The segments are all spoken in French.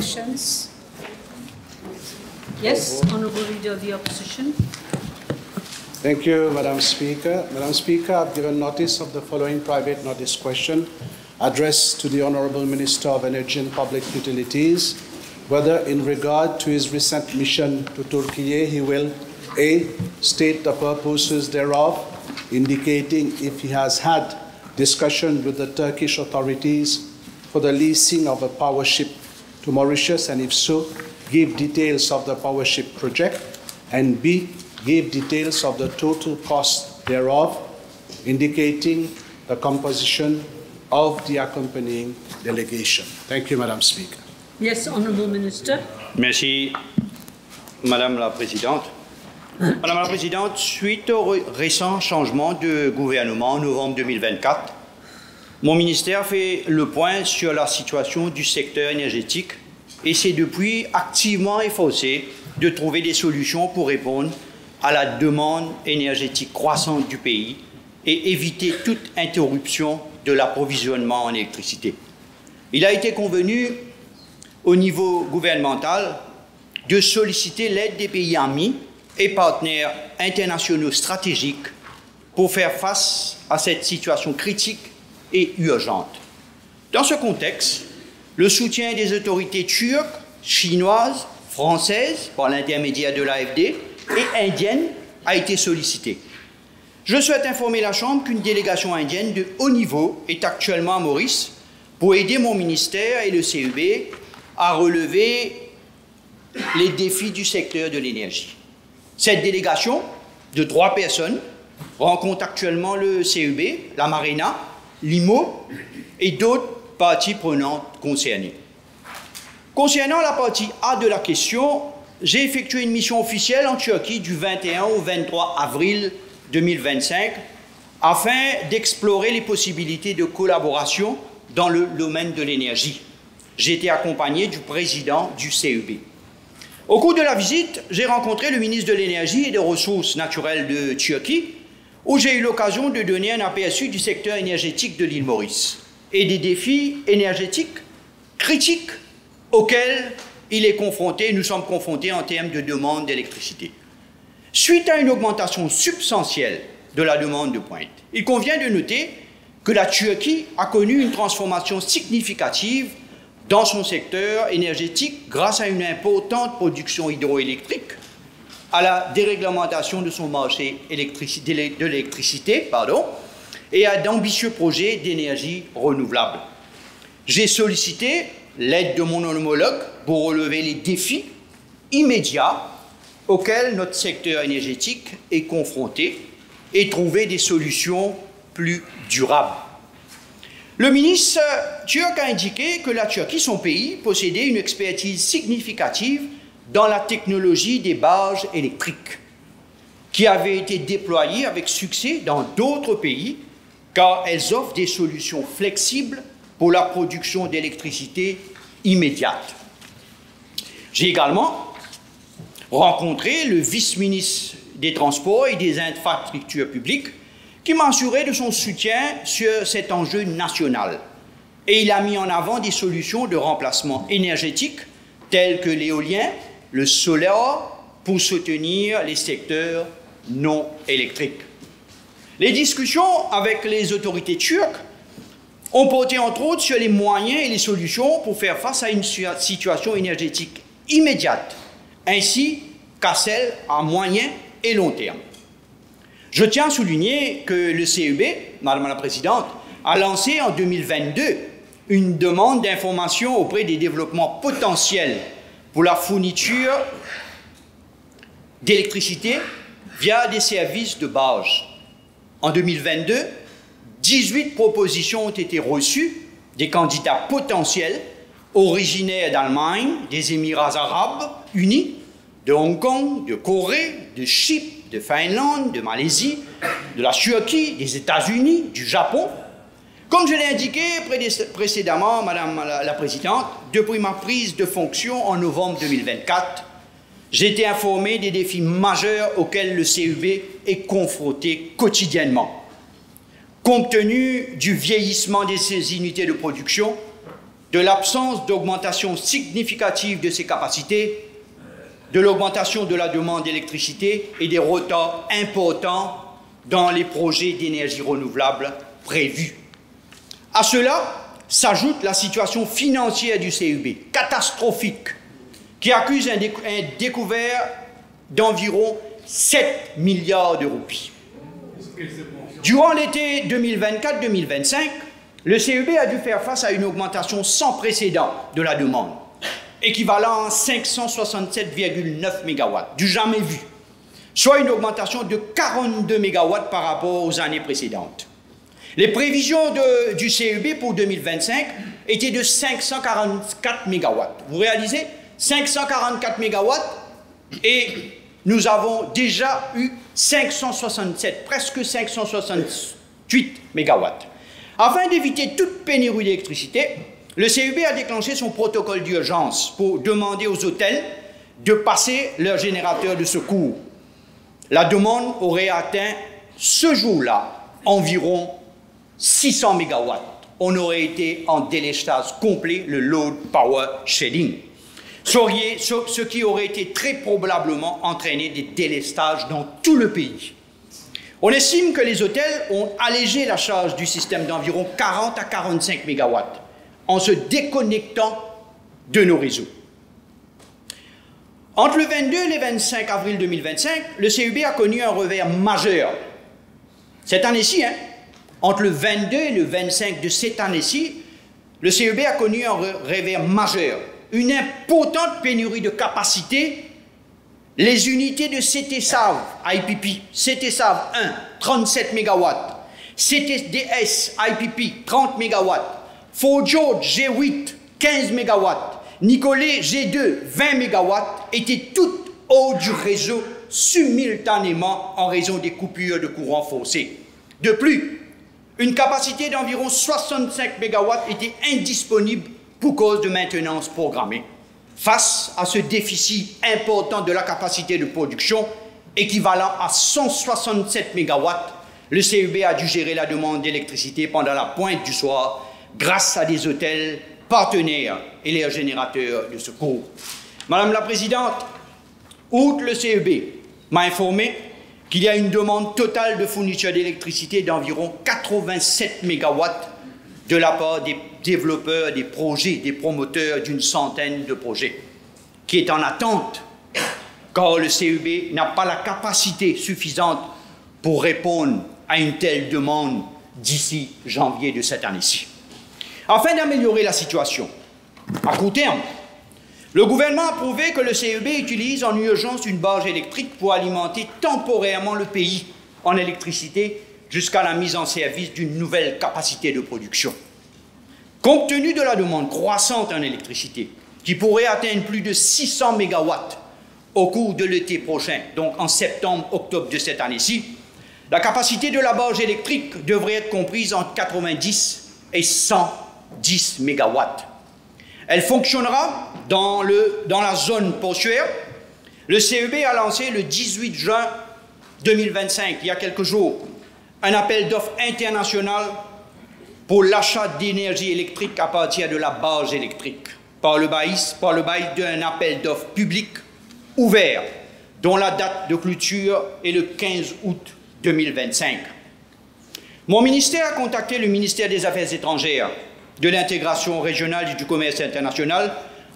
questions? Yes, Honourable Leader of the Opposition. Thank you, Madam Speaker. Madam Speaker, I've given notice of the following private notice question addressed to the Honourable Minister of Energy and Public Utilities, whether in regard to his recent mission to Turkey he will A. State the purposes thereof, indicating if he has had discussion with the Turkish authorities for the leasing of a power ship to Mauritius, and if so, give details of the power ship project, and B. Give details of the total cost thereof, indicating the composition of the accompanying delegation. Thank you, Madam Speaker. Yes, Honourable Minister. Merci, Madame la Présidente. Madame la Présidente, suite au récent changement de gouvernement en novembre 2024, mon ministère fait le point sur la situation du secteur énergétique et s'est depuis activement efforcé de trouver des solutions pour répondre à la demande énergétique croissante du pays et éviter toute interruption de l'approvisionnement en électricité. Il a été convenu au niveau gouvernemental de solliciter l'aide des pays amis et partenaires internationaux stratégiques pour faire face à cette situation critique et urgente. Dans ce contexte, le soutien des autorités turques, chinoises, françaises, par l'intermédiaire de l'AFD, et indienne a été sollicité. Je souhaite informer la Chambre qu'une délégation indienne de haut niveau est actuellement à Maurice pour aider mon ministère et le CEB à relever les défis du secteur de l'énergie. Cette délégation de 3 personnes rencontre actuellement le CEB, la Marina, l'IMO et d'autres parties prenantes concernées. Concernant la partie A de la question, j'ai effectué une mission officielle en Turquie du 21 au 23 avril 2025 afin d'explorer les possibilités de collaboration dans le domaine de l'énergie. J'ai été accompagné du président du CEB. Au cours de la visite, j'ai rencontré le ministre de l'Énergie et des Ressources naturelles de Turquie, où j'ai eu l'occasion de donner un aperçu du secteur énergétique de l'île Maurice et des défis énergétiques critiques auxquels nous sommes confrontés en termes de demande d'électricité. Suite à une augmentation substantielle de la demande de pointe, il convient de noter que la Turquie a connu une transformation significative dans son secteur énergétique grâce à une importante production hydroélectrique, à la déréglementation de son marché de l'électricité, et à d'ambitieux projets d'énergie renouvelable. J'ai sollicité l'aide de mon homologue pour relever les défis immédiats auxquels notre secteur énergétique est confronté et trouver des solutions plus durables. Le ministre turc a indiqué que la Turquie, son pays, possédait une expertise significative dans la technologie des barges électriques, qui avait été déployée avec succès dans d'autres pays, car elles offrent des solutions flexibles pour la production d'électricité immédiate. J'ai également rencontré le vice-ministre des Transports et des Infrastructures publiques qui m'a assuré de son soutien sur cet enjeu national. Et il a mis en avant des solutions de remplacement énergétique telles que l'éolien, le solaire, pour soutenir les secteurs non électriques. Les discussions avec les autorités turques ont porté entre autres sur les moyens et les solutions pour faire face à une situation énergétique immédiate, ainsi qu'à celle à moyen et long terme. Je tiens à souligner que le CEB, Madame la Présidente, a lancé en 2022 une demande d'information auprès des développements potentiels pour la fourniture d'électricité via des services de barge. En 2022, 18 propositions ont été reçues des candidats potentiels originaires d'Allemagne, des Émirats arabes unis, de Hong Kong, de Corée, de Chypre, de Finlande, de Malaisie, de la Turquie, des États-Unis, du Japon. Comme je l'ai indiqué précédemment, Madame la Présidente, depuis ma prise de fonction en novembre 2024, j'ai été informé des défis majeurs auxquels le CEB est confronté quotidiennement. Compte tenu du vieillissement de ces unités de production, de l'absence d'augmentation significative de ses capacités, de l'augmentation de la demande d'électricité et des retards importants dans les projets d'énergie renouvelable prévus. À cela s'ajoute la situation financière du CEB, catastrophique, qui accuse un découvert d'environ 7 milliards de roupies. Durant l'été 2024-2025, le CEB a dû faire face à une augmentation sans précédent de la demande, équivalent à 567,9 MW, du jamais vu, soit une augmentation de 42 MW par rapport aux années précédentes. Les prévisions du CEB pour 2025 étaient de 544 MW. Vous réalisez 544 MW et nous avons déjà eu 567, presque 568 MW. Afin d'éviter toute pénurie d'électricité, le CEB a déclenché son protocole d'urgence pour demander aux hôtels de passer leurs générateurs de secours. La demande aurait atteint ce jour-là environ 600 MW. On aurait été en délestage complet, le load power shedding, ce qui aurait été très probablement entraîné des délestages dans tout le pays. On estime que les hôtels ont allégé la charge du système d'environ 40 à 45 MW en se déconnectant de nos réseaux. Entre le 22 et le 25 avril 2025, le CEB a connu un revers majeur. Cette année-ci, entre le 22 et le 25 de cette année-ci, le CEB a connu un revers majeur, une importante pénurie de capacité. Les unités de CTSAV IPP, CTSAV 1, 37 MW, CTDS IPP, 30 MW, Fort George G8, 15 MW, Nicolet G2, 20 MW, étaient toutes hors du réseau simultanément en raison des coupures de courant forcées. De plus, une capacité d'environ 65 MW était indisponible pour cause de maintenance programmée. Face à ce déficit important de la capacité de production, équivalent à 167 MW, le CEB a dû gérer la demande d'électricité pendant la pointe du soir grâce à des hôtels partenaires et leurs générateurs de secours. Madame la Présidente, outre le CEB m'a informé qu'il y a une demande totale de fourniture d'électricité d'environ 87 MW de la part des développeurs des projets, des promoteurs d'une centaine de projets, qui est en attente, car le CEB n'a pas la capacité suffisante pour répondre à une telle demande d'ici janvier de cette année-ci. Afin d'améliorer la situation, à court terme, le gouvernement a prouvé que le CEB utilise en urgence une barge électrique pour alimenter temporairement le pays en électricité jusqu'à la mise en service d'une nouvelle capacité de production. Compte tenu de la demande croissante en électricité, qui pourrait atteindre plus de 600 MW au cours de l'été prochain, donc en septembre-octobre de cette année-ci, la capacité de la barge électrique devrait être comprise entre 90 et 110 MW. Elle fonctionnera dans la zone portuaire. Le CEB a lancé le 18 juin 2025, il y a quelques jours, un appel d'offres international pour l'achat d'énergie électrique à partir de la barge électrique, par le bail d'un appel d'offres public ouvert, dont la date de clôture est le 15 août 2025. Mon ministère a contacté le ministère des Affaires étrangères, de l'intégration régionale et du commerce international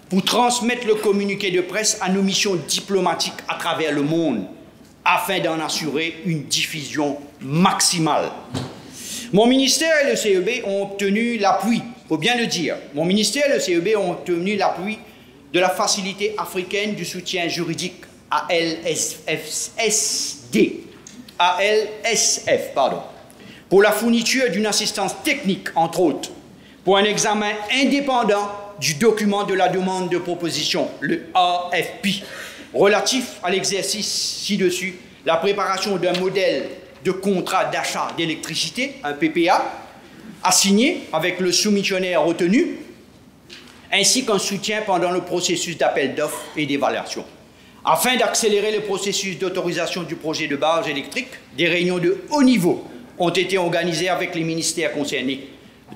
pour transmettre le communiqué de presse à nos missions diplomatiques à travers le monde, afin d'en assurer une diffusion maximale. Mon ministère et le CEB ont obtenu l'appui, il faut bien le dire, mon ministère et le CEB ont obtenu l'appui de la Facilité africaine du soutien juridique ALSF, pour la fourniture d'une assistance technique, entre autres, pour un examen indépendant du document de la demande de proposition, le AFP, relatif à l'exercice ci-dessus, la préparation d'un modèle de contrat d'achat d'électricité, un PPA, à signer avec le soumissionnaire retenu, ainsi qu'un soutien pendant le processus d'appel d'offres et d'évaluation. Afin d'accélérer le processus d'autorisation du projet de barge électrique, des réunions de haut niveau ont été organisées avec les ministères concernés,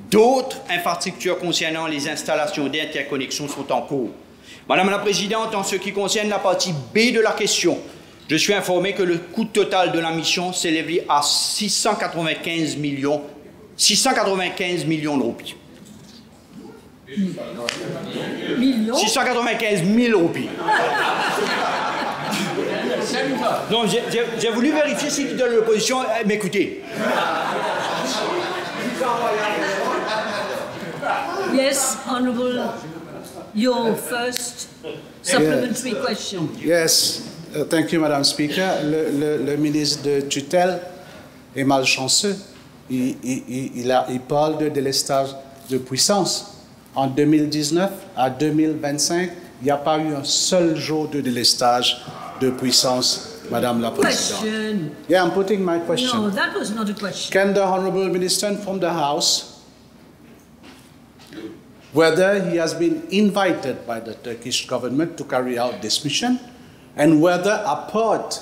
D'autres infrastructures concernant les installations d'interconnexion sont en cours. Madame la Présidente, en ce qui concerne la partie B de la question, je suis informé que le coût total de la mission s'élève à 695 millions de roupies. Millions. 695 000 roupies. Donc j'ai voulu vérifier si leader de l'opposition m'écoutait. Yes, Honourable, your first supplementary question. Yes, thank you, Madam Speaker. Le ministre de tutelle est malchanceux. Il parle de délestage de puissance. En 2019 à 2025, il n'y a pas eu un seul jour de délestage de puissance, Madame la Présidente. Question. Yeah, I'm putting my question. No, that was not a question. Can the Honourable Minister inform the House whether he has been invited by the Turkish government to carry out this mission, and whether, apart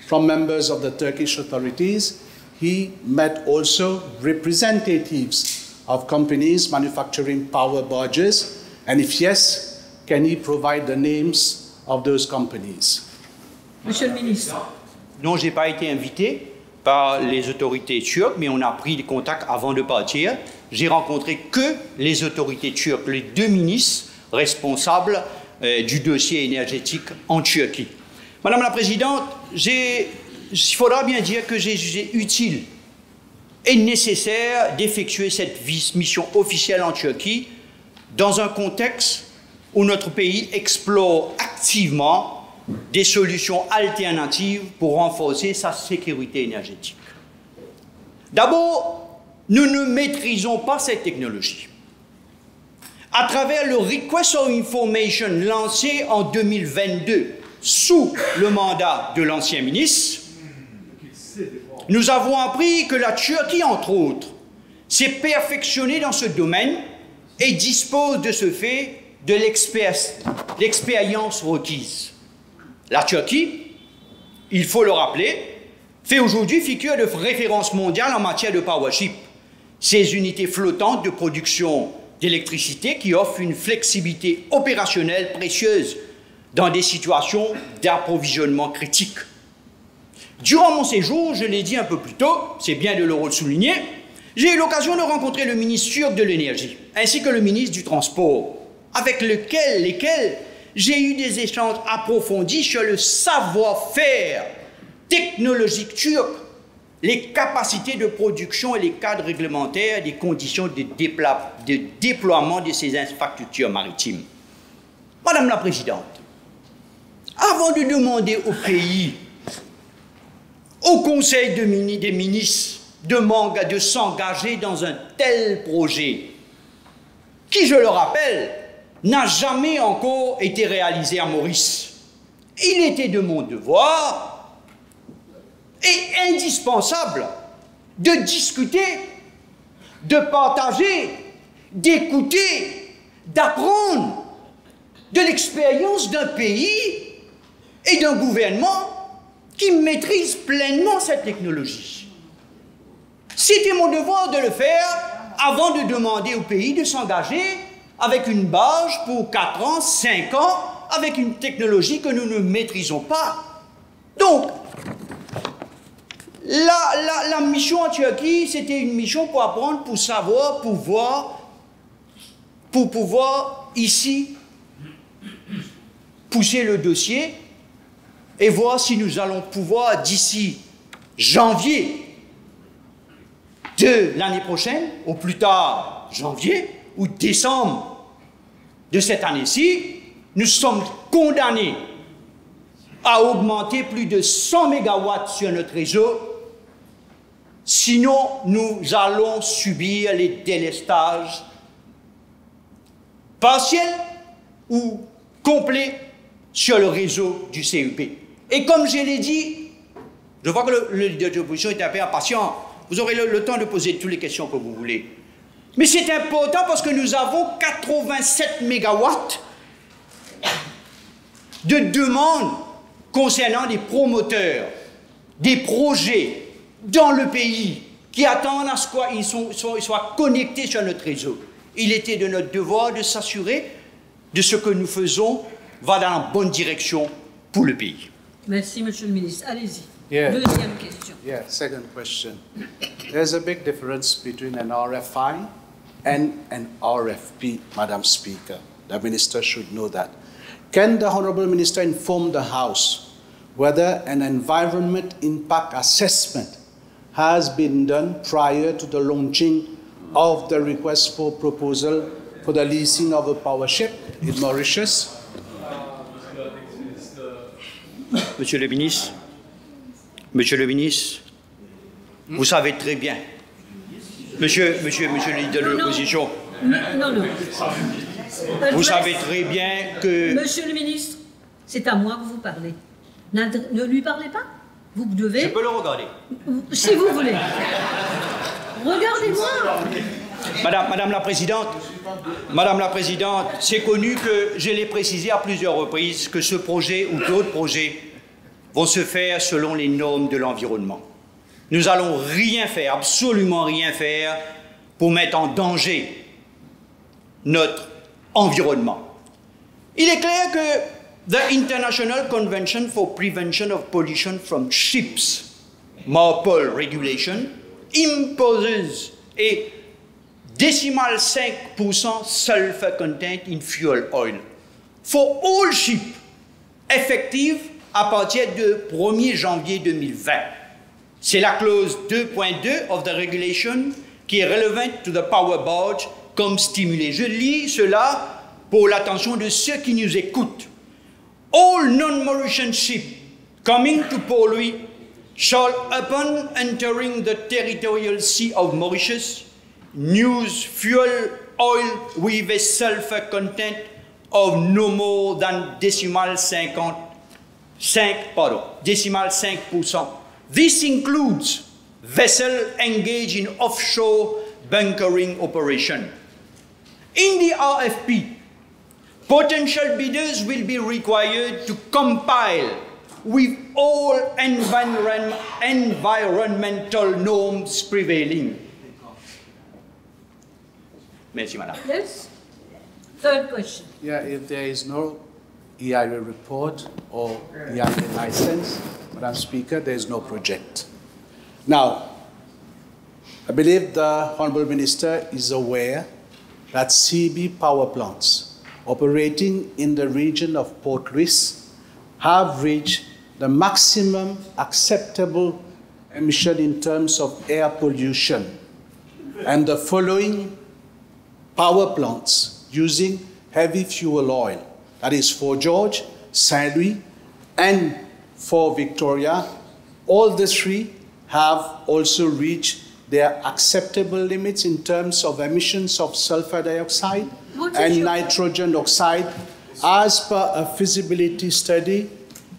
from members of the Turkish authorities, he met also representatives of companies manufacturing power barges, and if yes, can he provide the names of those companies? Monsieur le Ministre. Non, je n'ai pas été invité par les autorités turques, mais on a pris des contacts avant de partir. J'ai rencontré que les autorités turques, les deux ministres responsables du dossier énergétique en Turquie. Madame la Présidente, il faudra bien dire que j'ai jugé utile et nécessaire d'effectuer cette mission officielle en Turquie dans un contexte où notre pays explore activement des solutions alternatives pour renforcer sa sécurité énergétique. D'abord, nous ne maîtrisons pas cette technologie. À travers le Request for Information lancé en 2022 sous le mandat de l'ancien ministre, nous avons appris que la Turquie, entre autres, s'est perfectionnée dans ce domaine et dispose de ce fait de l'expérience requise. La Turquie, il faut le rappeler, fait aujourd'hui figure de référence mondiale en matière de powership. Ces unités flottantes de production d'électricité qui offrent une flexibilité opérationnelle précieuse dans des situations d'approvisionnement critique. Durant mon séjour, je l'ai dit un peu plus tôt, c'est bien de le souligner, j'ai eu l'occasion de rencontrer le ministre turc de l'énergie, ainsi que le ministre du transport, avec lesquels j'ai eu des échanges approfondis sur le savoir-faire technologique turc, les capacités de production et les cadres réglementaires des conditions de déploiement de ces infrastructures maritimes. Madame la Présidente, avant de demander au pays, au Conseil des ministres, de s'engager dans un tel projet, qui, je le rappelle, n'a jamais encore été réalisé à Maurice, il était de mon devoir et indispensable de discuter, de partager, d'écouter, d'apprendre de l'expérience d'un pays et d'un gouvernement qui maîtrise pleinement cette technologie. C'était mon devoir de le faire avant de demander au pays de s'engager avec une base pour 4 ans, 5 ans, avec une technologie que nous ne maîtrisons pas. Donc, la mission en Turquie, c'était une mission pour apprendre, pour savoir, pour pouvoir ici pousser le dossier et voir si nous allons pouvoir, d'ici janvier de l'année prochaine, au plus tard janvier ou décembre de cette année-ci, nous sommes condamnés à augmenter plus de 100 mégawatts sur notre réseau. Sinon, nous allons subir les délestages partiels ou complets sur le réseau du CEP. Et comme je l'ai dit, je vois que le leader de l'opposition est un peu impatient. Vous aurez le temps de poser toutes les questions que vous voulez. Mais c'est important parce que nous avons 87 mégawatts de demandes concernant des promoteurs, des projets dans le pays qui attendent à ce qu'ils soient connectés sur notre réseau. Il était de notre devoir de s'assurer de ce que nous faisons va dans la bonne direction pour le pays. Merci, Monsieur le ministre. Allez-y. Yeah. Deuxième question. Yeah, second question. There's a big difference between an RFI and an RFP, Madam Speaker. The Minister should know that. Can the Honourable Minister inform the House whether an environment impact assessment has been done prior to the launching of the request for proposal for the leasing of a power ship in Mauritius? Monsieur le ministre, vous savez très bien, monsieur le leader de l'opposition, Non. vous savez très bien que... Monsieur le ministre, c'est à moi que vous parlez. Ne lui parlez pas. Vous devez... Je peux le regarder. Si vous voulez. Regardez-moi. Madame la Présidente, c'est connu que je l'ai précisé à plusieurs reprises que ce projet ou d'autres projets vont se faire selon les normes de l'environnement. Nous allons rien faire, absolument rien faire, pour mettre en danger notre environnement. Il est clair que the International Convention for Prevention of Pollution from Ships, MARPOL Regulation, imposes a decimal 5% sulfur content in fuel oil for all ships, effective à partir du 1er janvier 2020. C'est la clause 2.2 of the regulation qui est relevant to the power barge comme stimulé. Je lis cela pour l'attention de ceux qui nous écoutent. All non-Mauritian ships coming to Port Louis shall, upon entering the territorial sea of Mauritius, use fuel oil with a sulfur content of no more than decimal 5%. This includes vessels engaged in offshore bunkering operation. In the RFP, potential bidders will be required to compile with all environmental norms prevailing. Merci, madame. Yes? Third question. Yeah, if there is no EIA report or EIA license, Madam Speaker, there is no project. Now, I believe the Honourable Minister is aware that CB power plants operating in the region of Port Louis have reached the maximum acceptable emission in terms of air pollution, and the following power plants using heavy fuel oil, that is Fort George, Saint Louis, and Fort Victoria, all the three have also reached their acceptable limits in terms of emissions of sulfur dioxide and nitrogen oxide as per a feasibility study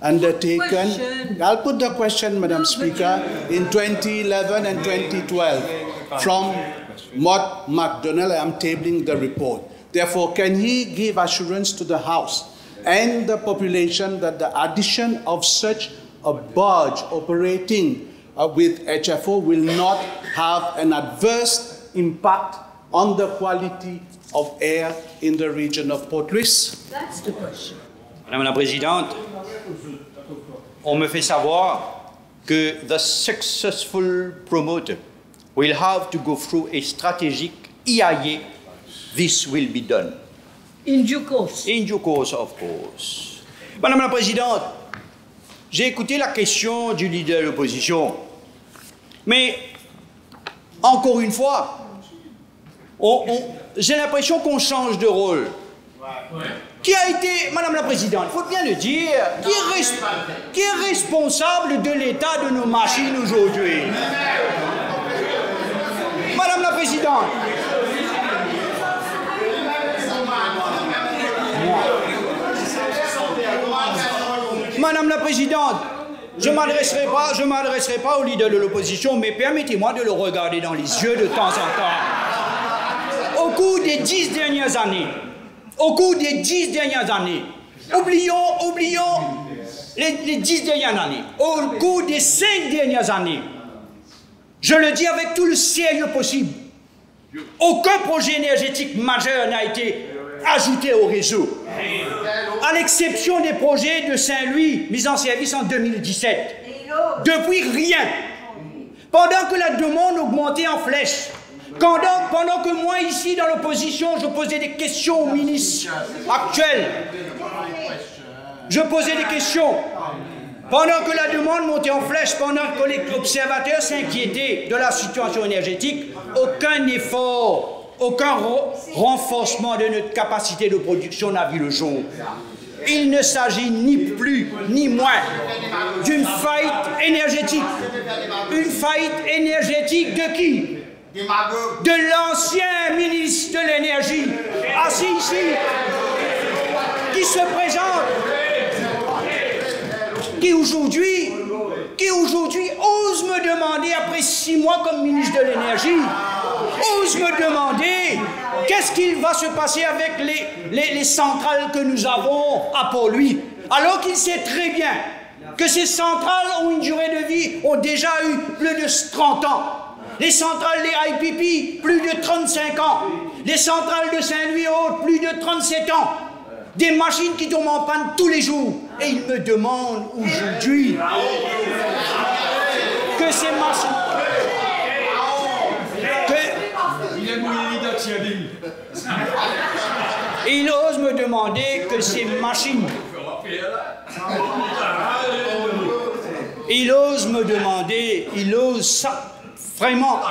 undertaken. I'll put the question, Madam Speaker, in 2011 and 2012 from Mott MacDonald. I'm tabling the report. Therefore, can he give assurance to the House and the population that the addition of such a barge operating with HFO will not have an adverse impact on the quality of air in the region of Port Louis? That's the question. Madame la Présidente, on me fait savoir que the successful promoter will have to go through a strategic EIA. This will be done. In due course. In due course, of course. Madame la Présidente, j'ai écouté la question du leader de l'opposition, mais encore une fois, j'ai l'impression qu'on change de rôle. Qui a été, Madame la Présidente, il faut bien le dire, qui est responsable de l'état de nos machines aujourd'hui? Madame la Présidente. Madame la Présidente, je ne m'adresserai pas au leader de l'opposition, mais permettez-moi de le regarder dans les yeux de temps en temps. Au cours des 10 dernières années, oublions les 10 dernières années, au cours des 5 dernières années, Je le dis avec tout le sérieux possible. Aucun projet énergétique majeur n'a été ajouté au réseau, à l'exception des projets de Saint-Louis mis en service en 2017. Depuis, rien. Pendant que la demande augmentait en flèche, pendant que moi, ici, dans l'opposition, je posais des questions au ministre actuel, je posais des questions, pendant que la demande montait en flèche, pendant que les observateurs s'inquiétaient de la situation énergétique, aucun effort, aucun renforcement de notre capacité de production n'a vu le jour. Il ne s'agit ni plus ni moins d'une faillite énergétique. Une faillite énergétique de qui? De l'ancien ministre de l'énergie, assis ici, qui se présente, qui aujourd'hui ose me demander, après 6 mois comme ministre de l'énergie, ose me demander qu'est-ce qu'il va se passer avec les centrales que nous avons à Port-Louis, alors qu'il sait très bien que ces centrales ont une durée de vie, ont déjà eu plus de 30 ans. Les centrales des IPP, plus de 35 ans. Les centrales de Saint-Louis Haute, plus de 37 ans. Des machines qui tombent en panne tous les jours. Et ils me demandent aujourd'hui que ces machines... Il ose me demander que ces machines... Il ose me demander, il ose ça, vraiment,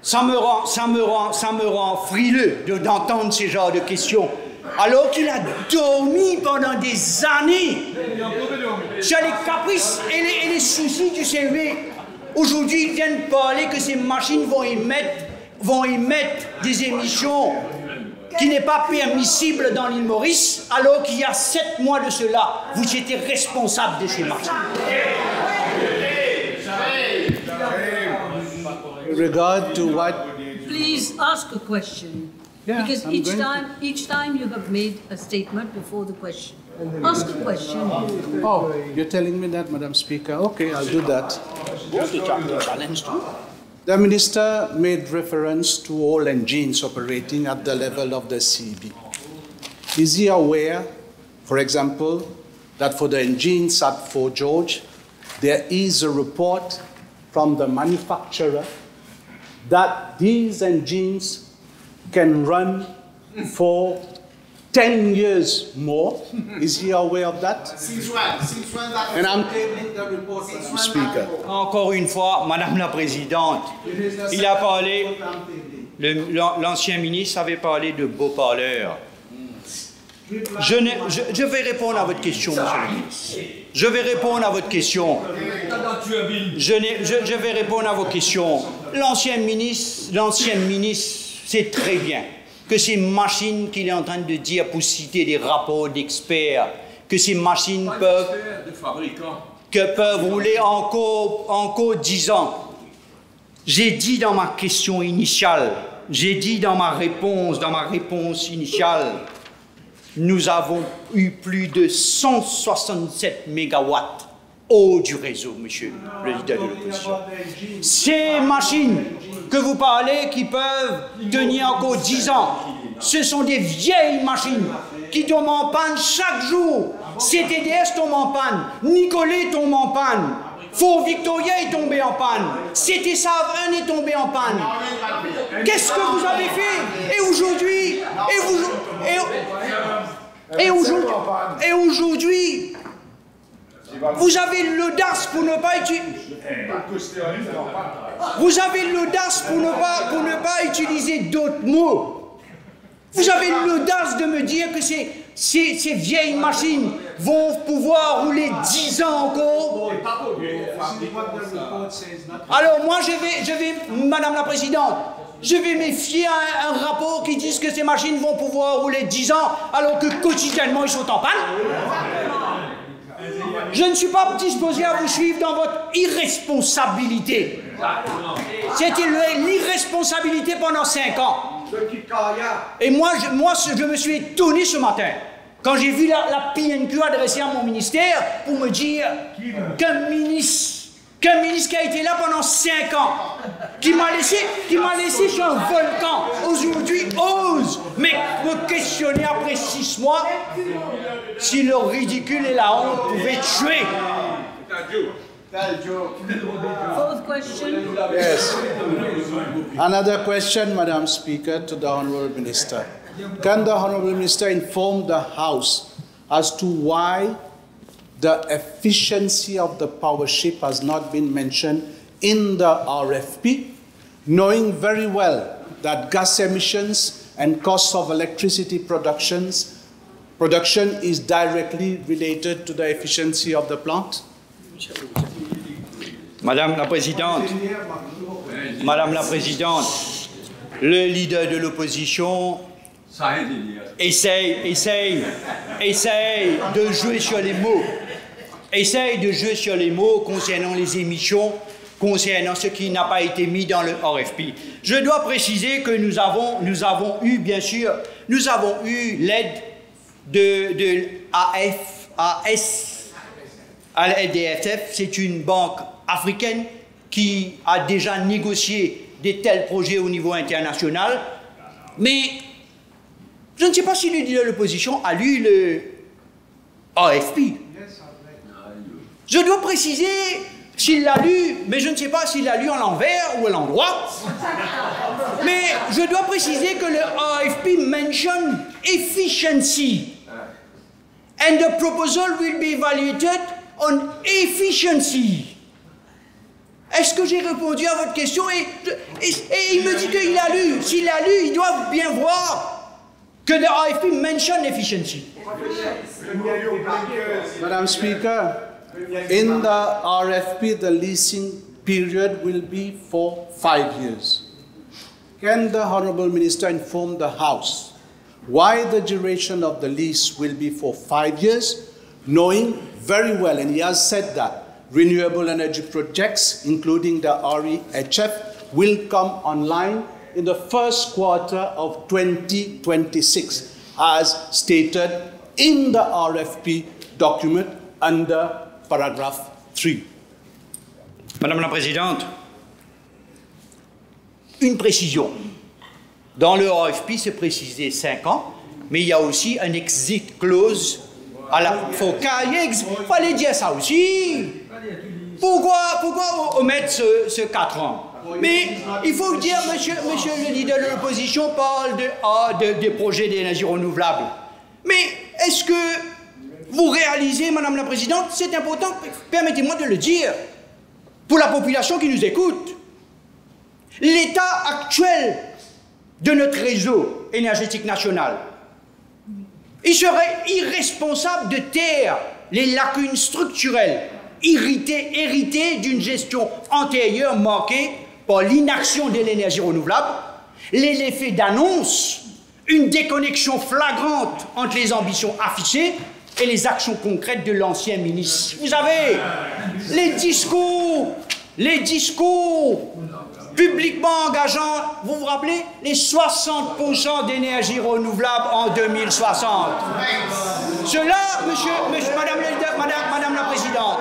ça me rend frileux d'entendre ce genre de questions. Alors qu'il a dormi pendant des années sur les caprices et les soucis du CV. Aujourd'hui, ils viennent parler que ces machines vont émettre des émissions qui n'est pas permissible dans l'île Maurice, alors qu'il y a 7 mois de cela, vous étiez responsable de ces machines. Regard to what... Please ask a question. Yeah, because each time you have made a statement before the question. Ask a question. Oh, you're telling me that, Madam Speaker? Okay, I'll do that. The Minister made reference to all engines operating at the level of the CB. Is he aware, for example, that for the engines at Fort George, there is a report from the manufacturer that these engines can run for 10 years more? Is he aware of that? And I'm tabling the report, Madam Speaker. Encore une fois, Madame la Présidente, il a parlé, l'ancien ministre avait parlé de beaux parleurs. Je vais répondre à votre question, monsieur le ministre. Je vais répondre à votre question. Je vais répondre à vos questions. L'ancien ministre sait très bien que ces machines qu'il est en train de dire pour citer des rapports d'experts, que ces machines peuvent rouler encore 10 ans. J'ai dit dans ma question initiale, j'ai dit dans ma réponse initiale, nous avons eu plus de 167 mégawatts haut du réseau, monsieur le leader de l'opposition. Ces machines que vous parlez qui peuvent tenir encore 10 ans, ce sont des vieilles machines qui tombent en panne chaque jour. CTDS tombe en panne, Nicolet tombe en panne, Fort Victoria est tombé en panne, CT Save 1 est tombé en panne. Qu'est-ce que vous avez fait? Et aujourd'hui, vous avez l'audace pour ne pas utiliser d'autres mots. Vous avez l'audace de me dire que ces vieilles machines vont pouvoir rouler 10 ans encore. Alors moi, je vais, Madame la Présidente, je vais me fier à un rapport qui dit que ces machines vont pouvoir rouler 10 ans alors que quotidiennement ils sont en panne. Je ne suis pas disposé à vous suivre dans votre irresponsabilité. C'était l'irresponsabilité pendant 5 ans. Et moi, je me suis étonné ce matin quand j'ai vu la PNQ adresser à mon ministère pour me dire qu'un qu'un ministre qui a été là pendant 5 ans, qui m'a laissé sur un volcan, aujourd'hui ose me questionner après 6 mois si le ridicule et la honte pouvaient tuer. Fourth question. Yes. Another question, Madam Speaker, to the Honourable Minister. Can the Honourable Minister inform the House as to why the efficiency of the power ship has not been mentioned in the RFP, knowing very well that gas emissions and costs of electricity production is directly related to the efficiency of the plant? Madame la Présidente, le leader de l'opposition essaye de jouer sur les mots, concernant les émissions, concernant ce qui n'a pas été mis dans le RFP. Je dois préciser que nous avons eu, bien sûr, l'aide de l'ADFF, c'est une banque africaine qui a déjà négocié de tels projets au niveau international, mais je ne sais pas si le leader de l'opposition a lu le RFP. Je dois préciser s'il l'a lu, mais je ne sais pas s'il l'a lu en l'envers ou à l'endroit. Mais je dois préciser que le RFP mention efficiency. And the proposal will be evaluated on efficiency. Est-ce que j'ai répondu à votre question? Et il me dit qu'il a lu. S'il l'a lu, il doit bien voir que le RFP mention efficiency. Madam Speaker, in the RFP, the leasing period will be for 5 years. Can the Honourable Minister inform the House why the duration of the lease will be for 5 years, knowing very well, and he has said that, renewable energy projects, including the REHF, will come online in the first quarter of 2026, as stated in the RFP document under paragraph 3. Madame la Présidente, une précision. Dans le RFP, c'est précisé 5 ans, mais il y a aussi un exit clause. Il fallait dire ça aussi. Pourquoi omettre ce 4 ans? Mais il faut dire, monsieur le leader de l'opposition parle des projets d'énergie renouvelable. Mais est-ce que vous réalisez, Madame la Présidente, c'est important, permettez-moi de le dire, pour la population qui nous écoute, l'état actuel de notre réseau énergétique national, il serait irresponsable de taire les lacunes structurelles héritées d'une gestion antérieure marquée par l'inaction de l'énergie renouvelable, les effets d'annonce, une déconnexion flagrante entre les ambitions affichées et les actions concrètes de l'ancien ministre. Vous savez, les discours publiquement engageant, vous vous rappelez, les 60% d'énergie renouvelable en 2060. Cela, Madame la Présidente,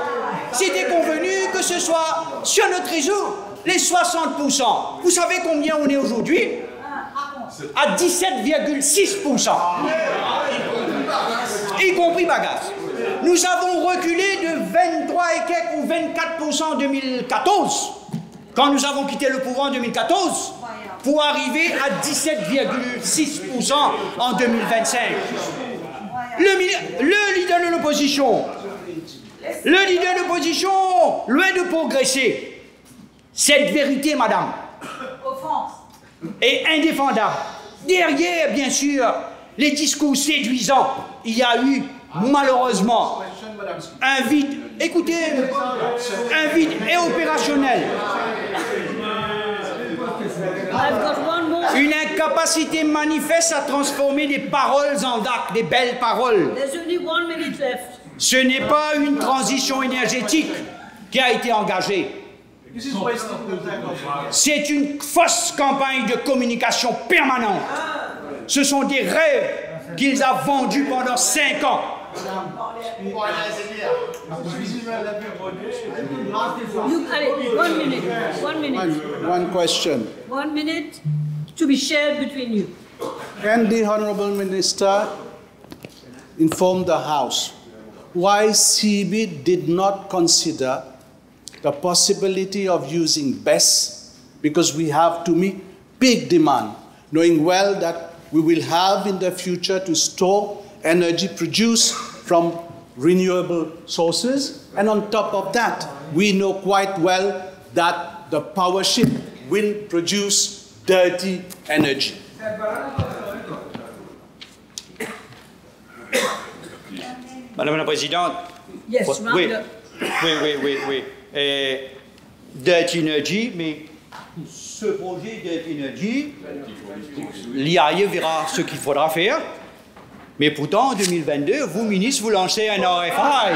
c'était convenu que ce soit sur notre réseau, les 60%. Vous savez combien on est aujourd'hui? À 17,6%. Y compris Bagas. Nous avons reculé de 23 et quelques ou 24% en 2014. Quand nous avons quitté le pouvoir en 2014, pour arriver à 17,6% en 2025. Le leader de l'opposition, loin de progresser, cette vérité, madame, est indéfendable. Derrière, bien sûr, les discours séduisants, il y a eu, malheureusement, un vide, écoutez, un vide et opérationnel. Une incapacité manifeste à transformer des paroles en actes, des belles paroles. Ce n'est pas une transition énergétique qui a été engagée. C'est une fausse campagne de communication permanente. Ce sont des rêves qu'ils ont vendus pendant 5 ans Allez, 1 minute. 1 minute. One question. 1 minute to be shared between you. Can the Honorable Minister inform the House why CB did not consider the possibility of using BESS, because we have to meet big demand, knowing well that we will have in the future to store energy produced from renewable sources, and on top of that, we know quite well that the power ship will produce dirty energy. Madame la Présidente. Yes, round Oui, up. oui. Dirty Energy, mais ce projet Dirty Energy, l'IAE verra ce qu'il faudra faire. Mais pourtant, en 2022, vous, ministre, vous lancez un RFI.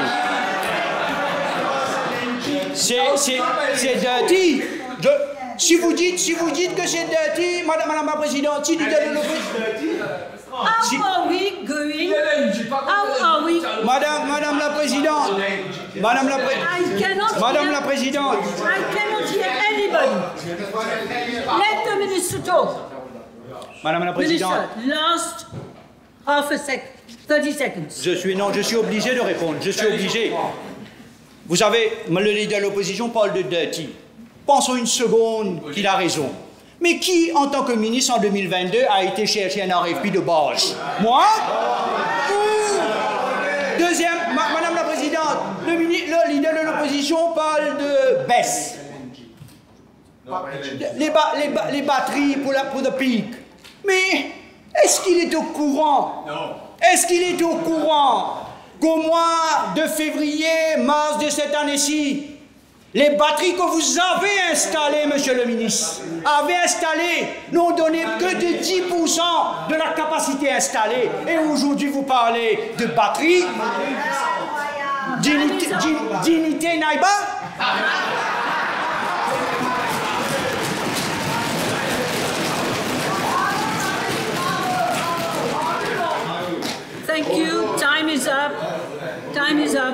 C'est dirty. Si vous dites que c'est dirty, Madame la Présidente, si nous donnons How are we going? How are we? Madame la Présidente. Madame la Présidente. I cannot hear anybody. Let the minister talk. Madame la Présidente. Minister, last half a second, 30 seconds. Je suis obligé de répondre. Je suis obligé. Vous savez, le leader de l'opposition parle de dirty. Pensons une seconde qu'il a raison. Mais qui, en tant que ministre en 2022, a été chercher un RFP de base? Moi? Deuxième, Madame la Présidente, le leader de l'opposition parle de baisse. Les batteries pour le pic. Mais est-ce qu'il est au courant? Est-ce qu'il est au courant qu'au mois de février, mars de cette année-ci, les batteries que vous avez installées, Monsieur le ministre, n'ont donné que de 10% de la capacité installée. Et aujourd'hui, vous parlez de batteries. Dignité Naïba. Thank you. Time is up. Time is up.